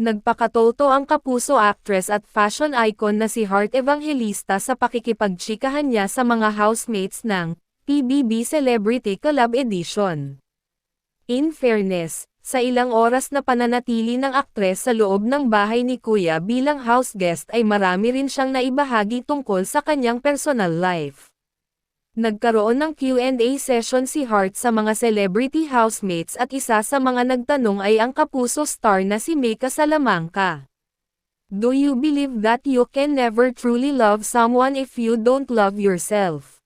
Nagpakatoto ang kapuso actress at fashion icon na si Heart Evangelista sa pakikipagtsikahan niya sa mga housemates ng PBB Celebrity Collab Edition. In fairness, sa ilang oras na pananatili ng aktres sa loob ng bahay ni Kuya bilang house guest ay marami rin siyang naibahagi tungkol sa kanyang personal life. Nagkaroon ng Q&A session si Heart sa mga celebrity housemates at isa sa mga nagtanong ay ang kapuso star na si Mika Salamanca. Do you believe that you can never truly love someone if you don't love yourself?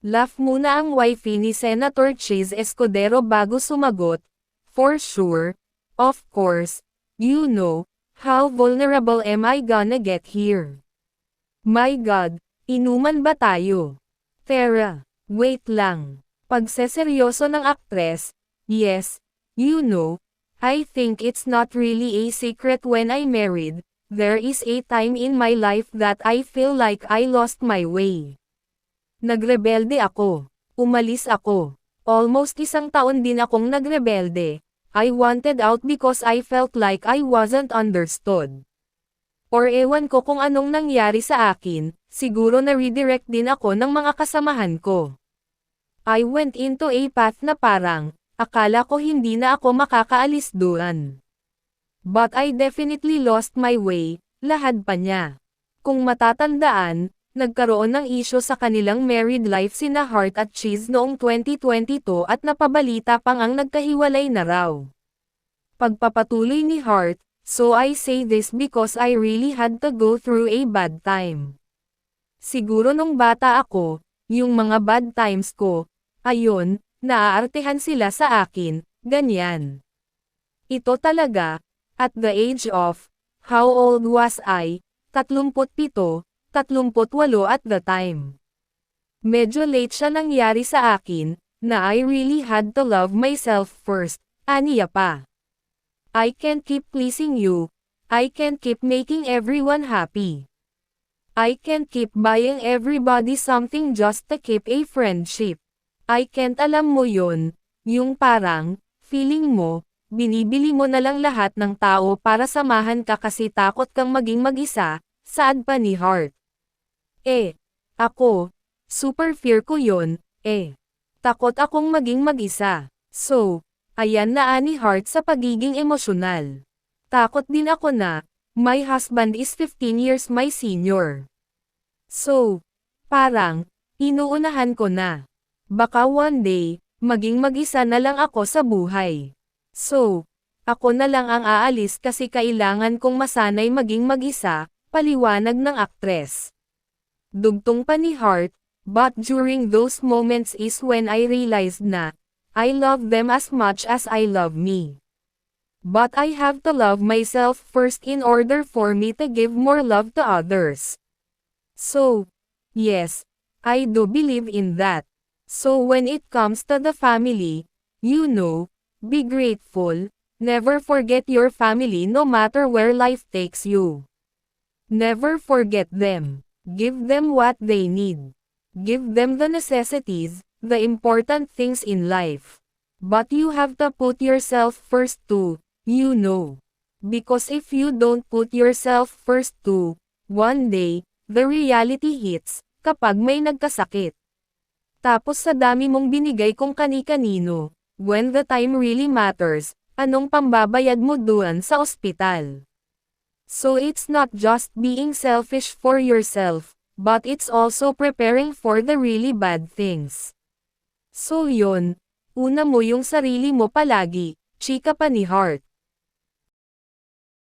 Laugh muna ang wifey ni Senator Chase Escudero bago sumagot. For sure, of course, you know, how vulnerable am I gonna get here? My God, inuman ba tayo? Tara, wait lang. Pagseseryoso ng aktres, yes, you know, I think it's not really a secret when I married, there is a time in my life that I feel like I lost my way. Nagrebelde ako. Umalis ako. Almost 1 taon din akong nagrebelde. I wanted out because I felt like I wasn't understood. Or ewan ko kung anong nangyari sa akin, siguro na-redirect din ako ng mga kasamahan ko. I went into a path na parang, akala ko hindi na ako makakaalis doon. But I definitely lost my way, lahad pa niya. Kung matatandaan, nagkaroon ng issue sa kanilang married life sina Heart at Cheese noong 2022 at napabalita pang ang nagkahiwalay na raw. Pagpapatuloy ni Heart, so I say this because I really had to go through a bad time. Siguro nung bata ako, yung mga bad times ko, ayun, naaartehan sila sa akin, ganyan. Ito talaga, at the age of, how old was I? 37, 38 at the time. Medyo late siya nangyari sa akin, na I really had to love myself first, aniya pa. I can't keep pleasing you, I can't keep making everyone happy. I can't keep buying everybody something just to keep a friendship. I can't alam mo yun, yung parang, feeling mo, binibili mo na lang lahat ng tao para samahan ka kasi takot kang maging mag-isa, saad pa ni Heart. Ako, super fear ko yun, takot akong maging mag-isa. So, ayan na ani Heart sa pagiging emosyonal. Takot din ako na, my husband is 15 years my senior. So, parang, inuunahan ko na. Baka one day, maging mag-isa na lang ako sa buhay. So, ako na lang ang aalis kasi kailangan kong masanay maging mag-isa, paliwanag ng aktres. Dugtong pa ni Heart, but during those moments is when I realized na, I love them as much as I love me. But I have to love myself first in order for me to give more love to others. So, yes, I do believe in that. So when it comes to the family, you know, be grateful, never forget your family no matter where life takes you. Never forget them. Give them what they need. Give them the necessities, the important things in life. But you have to put yourself first too, you know. Because if you don't put yourself first too, one day, the reality hits, kapag may nagkasakit. Tapos sa dami mong binigay kung kani-kanino, when the time really matters, anong pambabayad mo doon sa ospital? So it's not just being selfish for yourself, but it's also preparing for the really bad things. So yun, una mo yung sarili mo palagi, chika pa ni Heart.